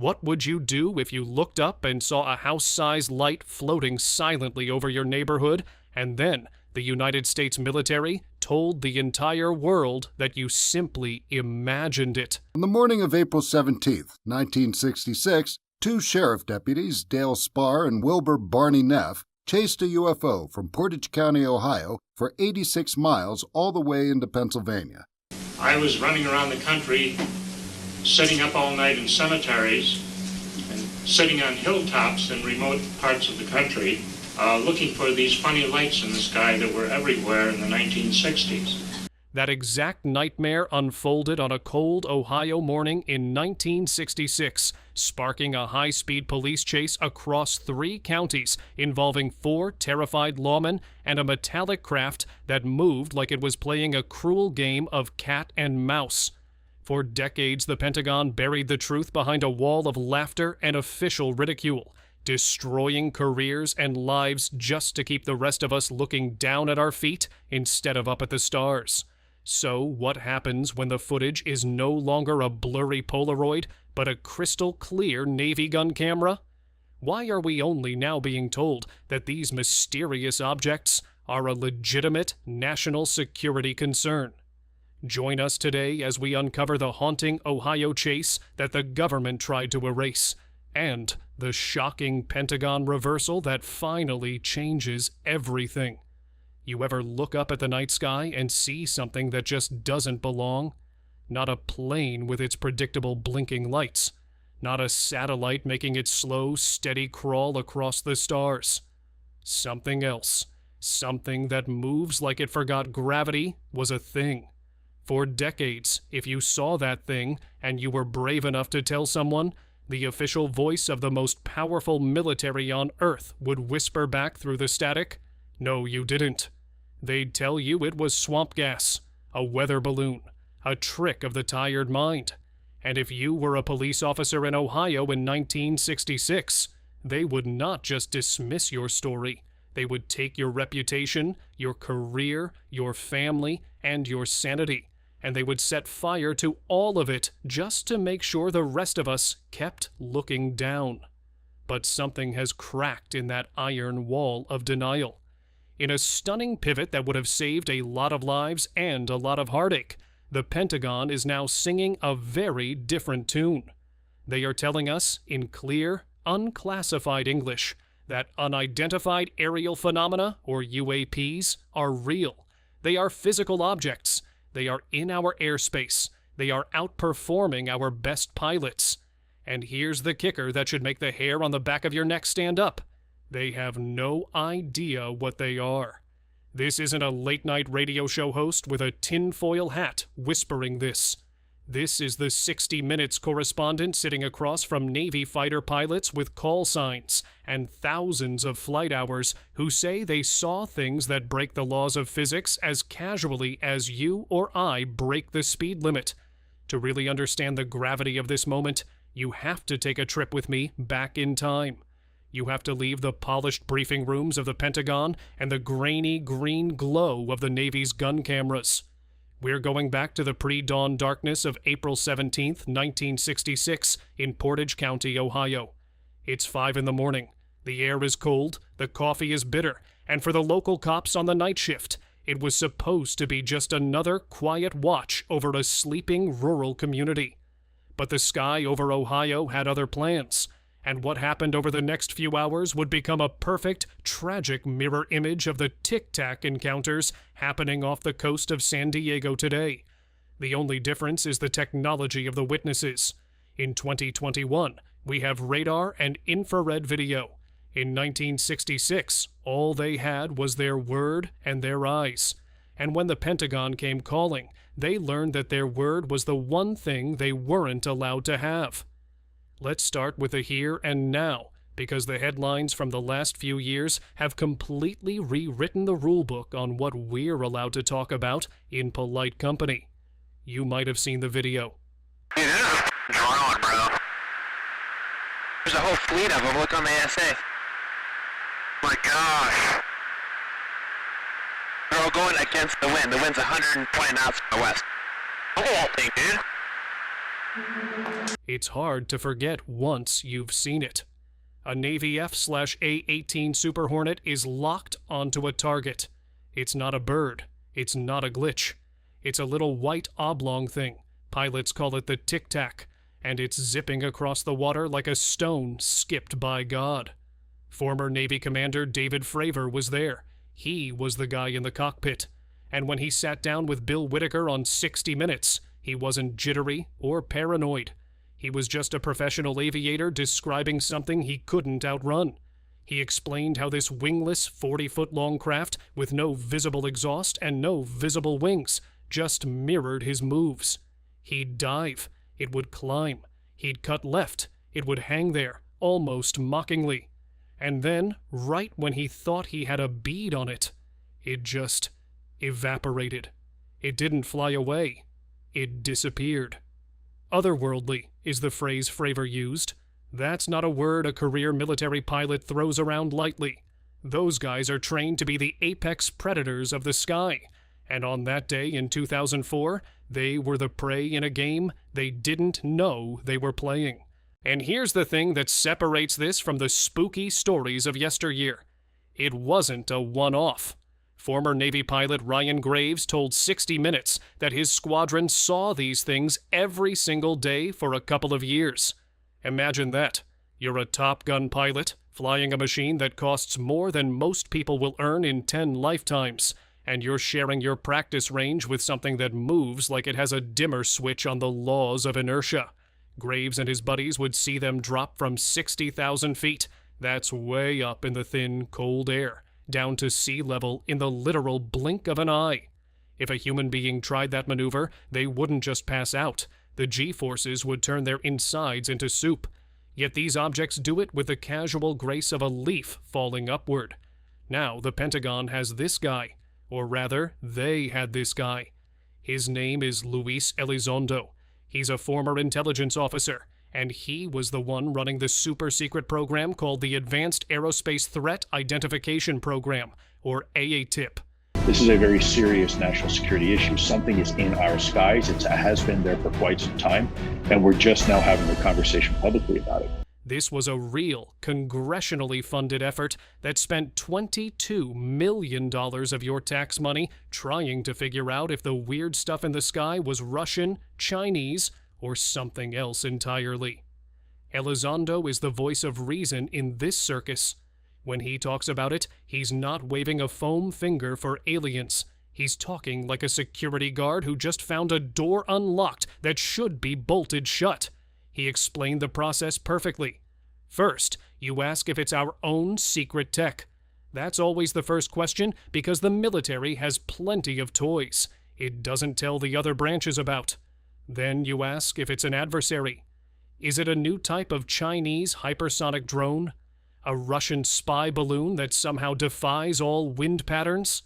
What would you do if you looked up and saw a house-sized light floating silently over your neighborhood, and then the United States military told the entire world that you simply imagined it? On the morning of April 17th, 1966, two sheriff deputies, Dale Spar and Wilbur Barney Neff, chased a UFO from Portage County, Ohio, for 86 miles all the way into Pennsylvania. I was running around the country, sitting up all night in cemeteries and sitting on hilltops in remote parts of the country, looking for these funny lights in the sky that were everywhere in the 1960s. That exact nightmare unfolded on a cold Ohio morning in 1966, sparking a high-speed police chase across 3 counties involving 4 terrified lawmen and a metallic craft that moved like it was playing a cruel game of cat and mouse. For decades, the Pentagon buried the truth behind a wall of laughter and official ridicule, destroying careers and lives just to keep the rest of us looking down at our feet instead of up at the stars. So what happens when the footage is no longer a blurry Polaroid, but a crystal clear Navy gun camera? Why are we only now being told that these mysterious objects are a legitimate national security concern? Join us today as we uncover the haunting Ohio chase that the government tried to erase, and the shocking Pentagon reversal that finally changes everything. You ever look up at the night sky and see something that just doesn't belong? Not a plane with its predictable blinking lights. Not a satellite making its slow, steady crawl across the stars. Something else. Something that moves like it forgot gravity was a thing. For decades, if you saw that thing and you were brave enough to tell someone, the official voice of the most powerful military on Earth would whisper back through the static, "No, you didn't." They'd tell you it was swamp gas, a weather balloon, a trick of the tired mind. And if you were a police officer in Ohio in 1966, they would not just dismiss your story. They would take your reputation, your career, your family, and your sanity, and they would set fire to all of it just to make sure the rest of us kept looking down. But something has cracked in that iron wall of denial. In a stunning pivot that would have saved a lot of lives and a lot of heartache, the Pentagon is now singing a very different tune. They are telling us, in clear, unclassified English, that unidentified aerial phenomena, or UAPs, are real. They are physical objects. They are in our airspace. They are outperforming our best pilots. And here's the kicker that should make the hair on the back of your neck stand up. They have no idea what they are. This isn't a late-night radio show host with a tinfoil hat whispering this. This is the 60 Minutes correspondent sitting across from Navy fighter pilots with call signs and thousands of flight hours who say they saw things that break the laws of physics as casually as you or I break the speed limit. To really understand the gravity of this moment, you have to take a trip with me back in time. You have to leave the polished briefing rooms of the Pentagon and the grainy green glow of the Navy's gun cameras. We're going back to the pre-dawn darkness of April 17th, 1966, in Portage County, Ohio. It's 5 in the morning. The air is cold, the coffee is bitter, and for the local cops on the night shift, it was supposed to be just another quiet watch over a sleeping rural community. But the sky over Ohio had other plans, and what happened over the next few hours would become a perfect, tragic mirror image of the tic-tac encounters happening off the coast of San Diego today. The only difference is the technology of the witnesses. In 2021, we have radar and infrared video. In 1966, all they had was their word and their eyes. And when the Pentagon came calling, they learned that their word was the one thing they weren't allowed to have. Let's start with the here and now, because the headlines from the last few years have completely rewritten the rulebook on what we're allowed to talk about in polite company. You might have seen the video. Dude, there's a drone, bro. There's a whole fleet of them. Look on the ASA. My gosh. They're all going against the wind. The wind's 120 knots from the west. Look at that thing, dude. It's hard to forget once you've seen it. A Navy F/A-18 Super Hornet is locked onto a target. It's not a bird. It's not a glitch. It's a little white oblong thing. Pilots call it the Tic Tac, and it's zipping across the water like a stone skipped by God. Former Navy Commander David Fravor was there. He was the guy in the cockpit. And when he sat down with Bill Whitaker on 60 Minutes, he wasn't jittery or paranoid. He was just a professional aviator describing something he couldn't outrun. He explained how this wingless 40-foot-long craft with no visible exhaust and no visible wings just mirrored his moves. He'd dive. It would climb. He'd cut left. It would hang there, almost mockingly. And then, right when he thought he had a bead on it, it just evaporated. It didn't fly away. It disappeared. Otherworldly is the phrase Fravor used. That's not a word a career military pilot throws around lightly. Those guys are trained to be the apex predators of the sky. And on that day in 2004, they were the prey in a game they didn't know they were playing. And here's the thing that separates this from the spooky stories of yesteryear. It wasn't a one-off. Former Navy pilot Ryan Graves told 60 Minutes that his squadron saw these things every single day for a couple of years. Imagine that. You're a Top Gun pilot, flying a machine that costs more than most people will earn in 10 lifetimes, and you're sharing your practice range with something that moves like it has a dimmer switch on the laws of inertia. Graves and his buddies would see them drop from 60,000 feet. That's way up in the thin, cold air, down to sea level in the literal blink of an eye. If a human being tried that maneuver, they wouldn't just pass out. The G-forces would turn their insides into soup. Yet these objects do it with the casual grace of a leaf falling upward. Now the Pentagon has this guy, or rather, they had this guy. His name is Luis Elizondo. He's a former intelligence officer, and he was the one running the super-secret program called the Advanced Aerospace Threat Identification Program, or AATIP. This is a very serious national security issue. Something is in our skies. It has been there for quite some time, and we're just now having a conversation publicly about it. This was a real, congressionally funded effort that spent $22 million of your tax money trying to figure out if the weird stuff in the sky was Russian, Chinese, or something else entirely. Elizondo is the voice of reason in this circus. When he talks about it, he's not waving a foam finger for aliens. He's talking like a security guard who just found a door unlocked that should be bolted shut. He explained the process perfectly. First, you ask if it's our own secret tech. That's always the first question because the military has plenty of toys it doesn't tell the other branches about. Then you ask if it's an adversary. Is it a new type of Chinese hypersonic drone? A Russian spy balloon that somehow defies all wind patterns?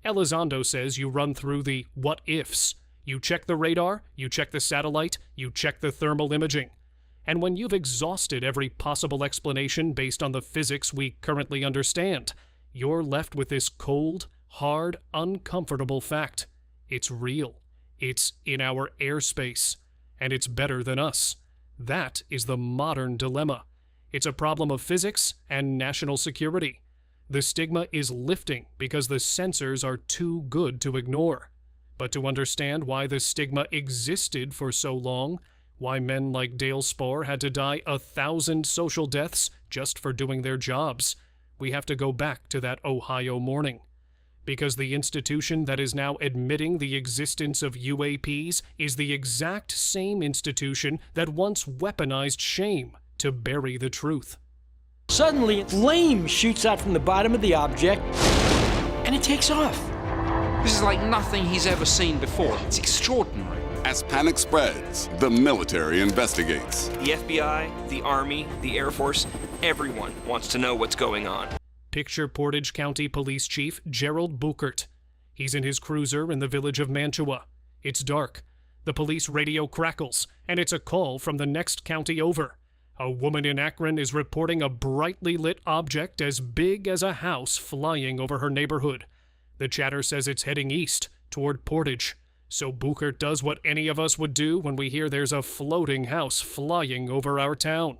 Elizondo says you run through the what-ifs. You check the radar, you check the satellite, you check the thermal imaging. And when you've exhausted every possible explanation based on the physics we currently understand, you're left with this cold, hard, uncomfortable fact. It's real. It's in our airspace. And it's better than us. That is the modern dilemma. It's a problem of physics and national security. The stigma is lifting because the censors are too good to ignore. But to understand why the stigma existed for so long, why men like Dale Spohr had to die 1,000 social deaths just for doing their jobs, we have to go back to that Ohio morning. Because the institution that is now admitting the existence of UAPs is the exact same institution that once weaponized shame to bury the truth. Suddenly, flame shoots out from the bottom of the object, and it takes off. This is like nothing he's ever seen before. It's extraordinary. As panic spreads, the military investigates. The FBI, the Army, the Air Force, everyone wants to know what's going on. Picture Portage County Police Chief Gerald Buchert. He's in his cruiser in the village of Mantua. It's dark. The police radio crackles, and it's a call from the next county over. A woman in Akron is reporting a brightly lit object as big as a house flying over her neighborhood. The chatter says it's heading east, toward Portage. So Buchert does what any of us would do when we hear there's a floating house flying over our town.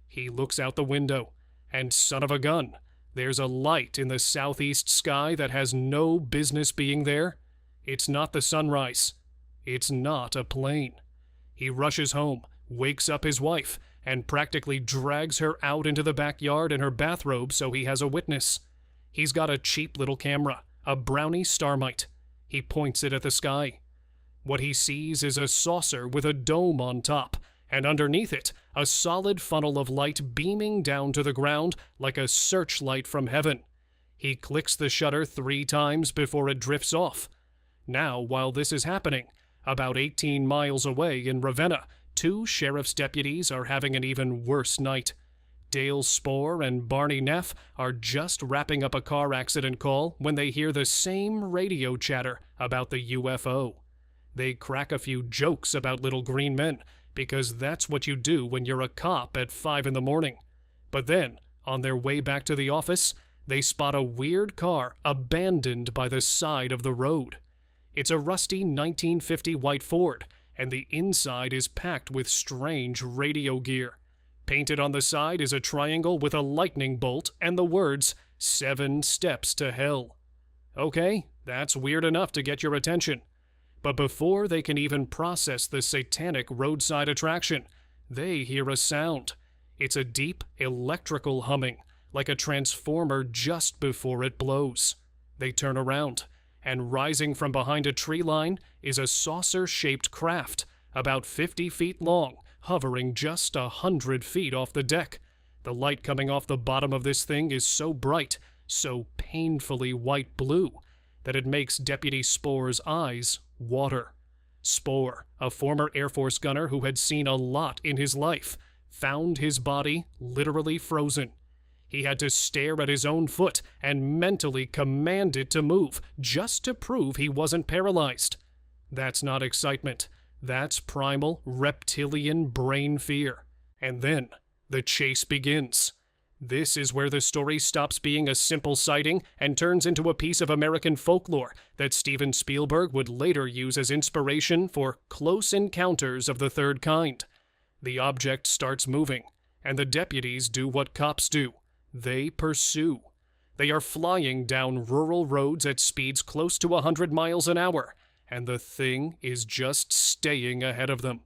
He looks out the window, and son of a gun, there's a light in the southeast sky that has no business being there. It's not the sunrise. It's not a plane. He rushes home, wakes up his wife, and practically drags her out into the backyard in her bathrobe so he has a witness. He's got a cheap little camera, a Brownie Starmite. He points it at the sky. What he sees is a saucer with a dome on top, and underneath it, a solid funnel of light beaming down to the ground like a searchlight from heaven. He clicks the shutter 3 times before it drifts off. Now, while this is happening, about 18 miles away in Ravenna, 2 sheriff's deputies are having an even worse night. Dale Spohr and Barney Neff are just wrapping up a car accident call when they hear the same radio chatter about the UFO. They crack a few jokes about little green men, because that's what you do when you're a cop at 5 in the morning. But then, on their way back to the office, they spot a weird car abandoned by the side of the road. It's a rusty 1950 white Ford, and the inside is packed with strange radio gear. Painted on the side is a triangle with a lightning bolt and the words, 7 steps to hell. Okay, that's weird enough to get your attention. But before they can even process the satanic roadside attraction, they hear a sound. It's a deep, electrical humming, like a transformer just before it blows. They turn around, and rising from behind a tree line is a saucer-shaped craft, about 50 feet long, hovering just 100 feet off the deck. The light coming off the bottom of this thing is so bright, so painfully white-blue, that it makes Deputy Spohr's eyes water. Spohr, a former Air Force gunner who had seen a lot in his life, found his body literally frozen. He had to stare at his own foot and mentally command it to move, just to prove he wasn't paralyzed. That's not excitement. That's primal, reptilian brain fear. And then, the chase begins. This is where the story stops being a simple sighting and turns into a piece of American folklore that Steven Spielberg would later use as inspiration for Close Encounters of the Third Kind. The object starts moving, and the deputies do what cops do. They pursue. They are flying down rural roads at speeds close to 100 miles an hour, and the thing is just staying ahead of them.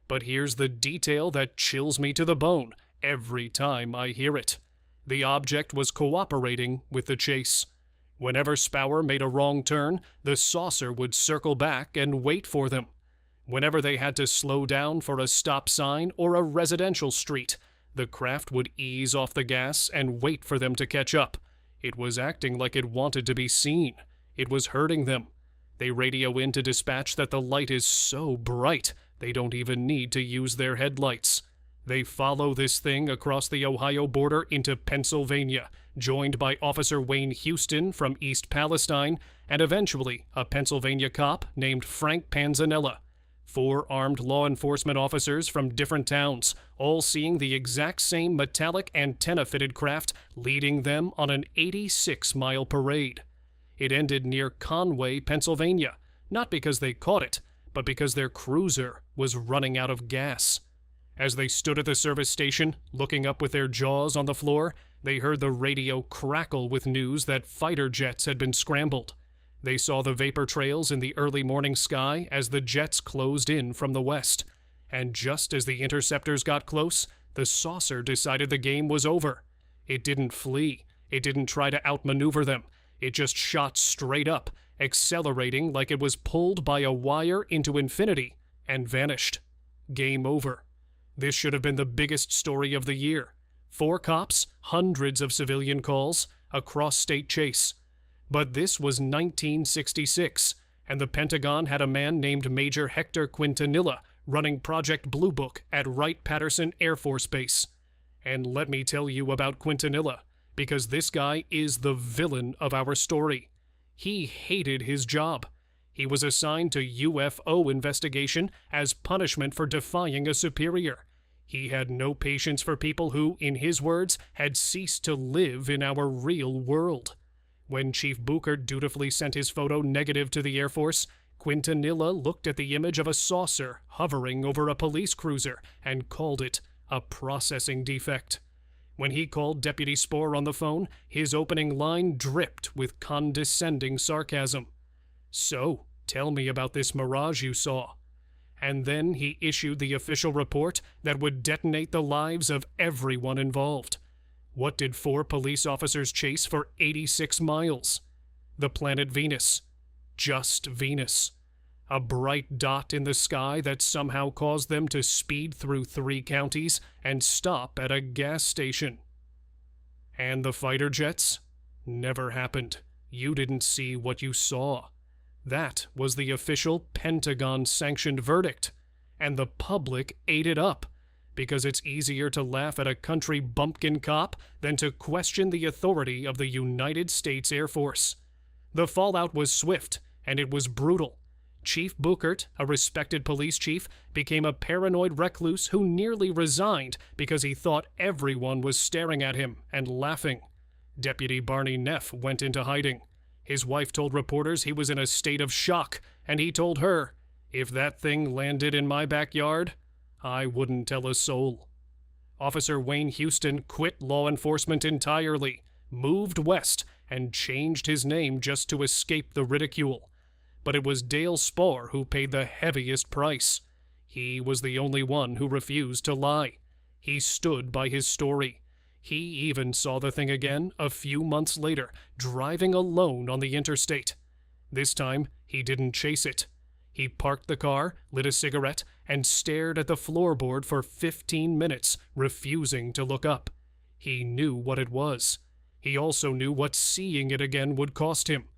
But here's the detail that chills me to the bone every time I hear it. The object was cooperating with the chase. Whenever Spohr made a wrong turn, the saucer would circle back and wait for them. Whenever they had to slow down for a stop sign or a residential street, the craft would ease off the gas and wait for them to catch up. It was acting like it wanted to be seen. It was hurting them. They radio in to dispatch that the light is so bright they don't even need to use their headlights. They follow this thing across the Ohio border into Pennsylvania, joined by Officer Wayne Houston from East Palestine, and eventually a Pennsylvania cop named Frank Panzanella. 4 armed law enforcement officers from different towns, all seeing the exact same metallic antenna-fitted craft leading them on an 86-mile parade. It ended near Conway, Pennsylvania, not because they caught it, but because their cruiser was running out of gas. As they stood at the service station, looking up with their jaws on the floor, they heard the radio crackle with news that fighter jets had been scrambled. They saw the vapor trails in the early morning sky as the jets closed in from the west. And just as the interceptors got close, the saucer decided the game was over. It didn't flee. It didn't try to outmaneuver them. It just shot straight up, accelerating like it was pulled by a wire into infinity, and vanished. Game over. This should have been the biggest story of the year. 4 cops, hundreds of civilian calls, a cross-state chase. But this was 1966, and the Pentagon had a man named Major Hector Quintanilla running Project Blue Book at Wright-Patterson Air Force Base. And let me tell you about Quintanilla, because this guy is the villain of our story. He hated his job. He was assigned to UFO investigation as punishment for defying a superior. He had no patience for people who, in his words, had ceased to live in our real world. When Chief Buchert dutifully sent his photo negative to the Air Force, Quintanilla looked at the image of a saucer hovering over a police cruiser and called it a processing defect. When he called Deputy Spohr on the phone, his opening line dripped with condescending sarcasm. "So, tell me about this mirage you saw." And then he issued the official report that would detonate the lives of everyone involved. What did 4 police officers chase for 86 miles? The planet Venus. Just Venus. A bright dot in the sky that somehow caused them to speed through 3 counties and stop at a gas station. And the fighter jets? Never happened. You didn't see what you saw. That was the official Pentagon-sanctioned verdict. And the public ate it up, because it's easier to laugh at a country bumpkin cop than to question the authority of the United States Air Force. The fallout was swift, and it was brutal. Chief Buchert, a respected police chief, became a paranoid recluse who nearly resigned because he thought everyone was staring at him and laughing. Deputy Barney Neff went into hiding. His wife told reporters he was in a state of shock, and he told her, "If that thing landed in my backyard, I wouldn't tell a soul." Officer Wayne Houston quit law enforcement entirely, moved west, and changed his name just to escape the ridicule. But it was Dale Spohr who paid the heaviest price. He was the only one who refused to lie. He stood by his story. He even saw the thing again a few months later, driving alone on the interstate. This time, he didn't chase it. He parked the car, lit a cigarette, and stared at the floorboard for 15 minutes, refusing to look up. He knew what it was. He also knew what seeing it again would cost him.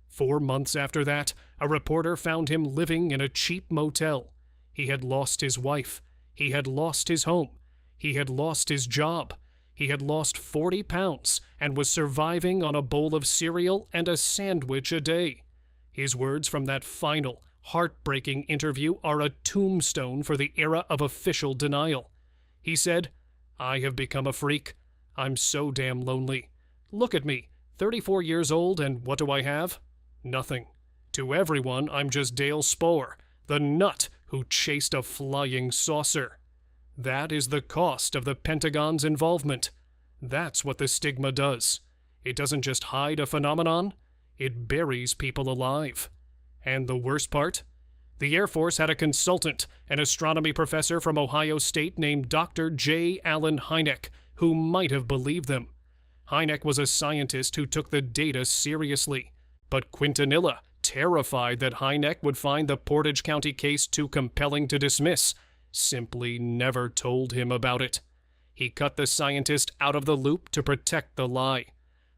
4 months after that, a reporter found him living in a cheap motel. He had lost his wife. He had lost his home. He had lost his job. He had lost 40 pounds and was surviving on a bowl of cereal and a sandwich a day. His words from that final, heartbreaking interview are a tombstone for the era of official denial. He said, "I have become a freak. I'm so damn lonely. Look at me, 34 years old, and what do I have? Nothing. To everyone, I'm just Dale Spohr, the nut who chased a flying saucer." That is the cost of the Pentagon's involvement. That's what the stigma does. It doesn't just hide a phenomenon, it buries people alive. And the worst part? The Air Force had a consultant, an astronomy professor from Ohio State named Dr. J. Allen Hynek, who might have believed them. Hynek was a scientist who took the data seriously. But Quintanilla, terrified that Hynek would find the Portage County case too compelling to dismiss, simply never told him about it. He cut the scientist out of the loop to protect the lie.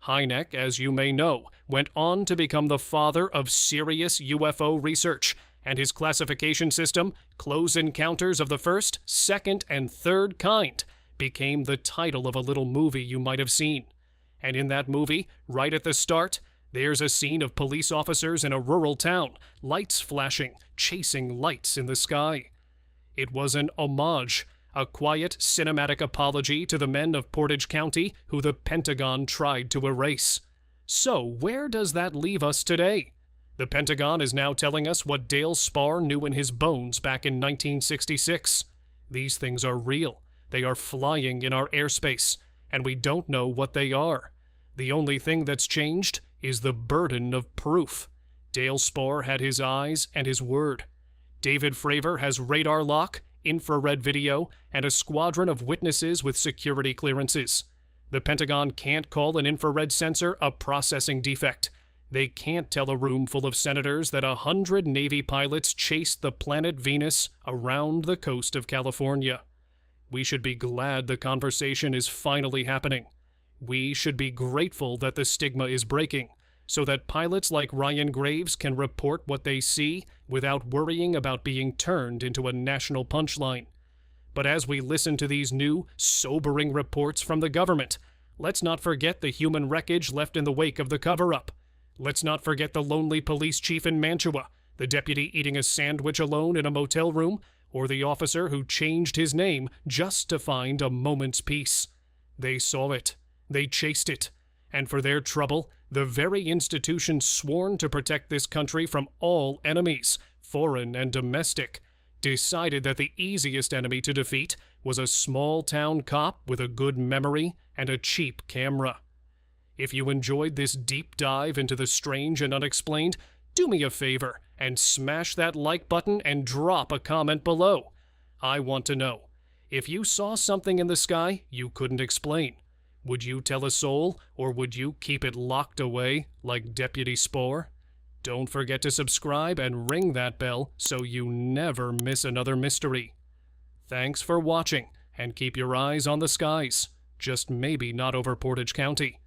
Hynek, as you may know, went on to become the father of serious UFO research, and his classification system, Close Encounters of the First, Second, and Third Kind, became the title of a little movie you might have seen. And in that movie, right at the start, there's a scene of police officers in a rural town, lights flashing, chasing lights in the sky. It was an homage, a quiet cinematic apology to the men of Portage County who the Pentagon tried to erase. So where does that leave us today? The Pentagon is now telling us what Dale Spohr knew in his bones back in 1966. These things are real. They are flying in our airspace, and we don't know what they are. The only thing that's changed is the burden of proof. Dale Spohr had his eyes and his word. David Fravor has radar lock, infrared video, and a squadron of witnesses with security clearances. The Pentagon can't call an infrared sensor a processing defect. They can't tell a room full of senators that 100 Navy pilots chased the planet Venus around the coast of California. We should be glad the conversation is finally happening. We should be grateful that the stigma is breaking, so that pilots like Ryan Graves can report what they see without worrying about being turned into a national punchline. But as we listen to these new, sobering reports from the government, let's not forget the human wreckage left in the wake of the cover-up. Let's not forget the lonely police chief in Mantua, the deputy eating a sandwich alone in a motel room, or the officer who changed his name just to find a moment's peace. They saw it. They chased it. And for their trouble, The very institution sworn to protect this country from all enemies, foreign and domestic, decided that the easiest enemy to defeat was a small-town cop with a good memory and a cheap camera. If you enjoyed this deep dive into the strange and unexplained, do me a favor and smash that like button and drop a comment below. I want to know, if you saw something in the sky you couldn't explain, would you tell a soul, or would you keep it locked away like Deputy Spore? Don't forget to subscribe and ring that bell so you never miss another mystery. Thanks for watching, and keep your eyes on the skies, just maybe not over Portage County.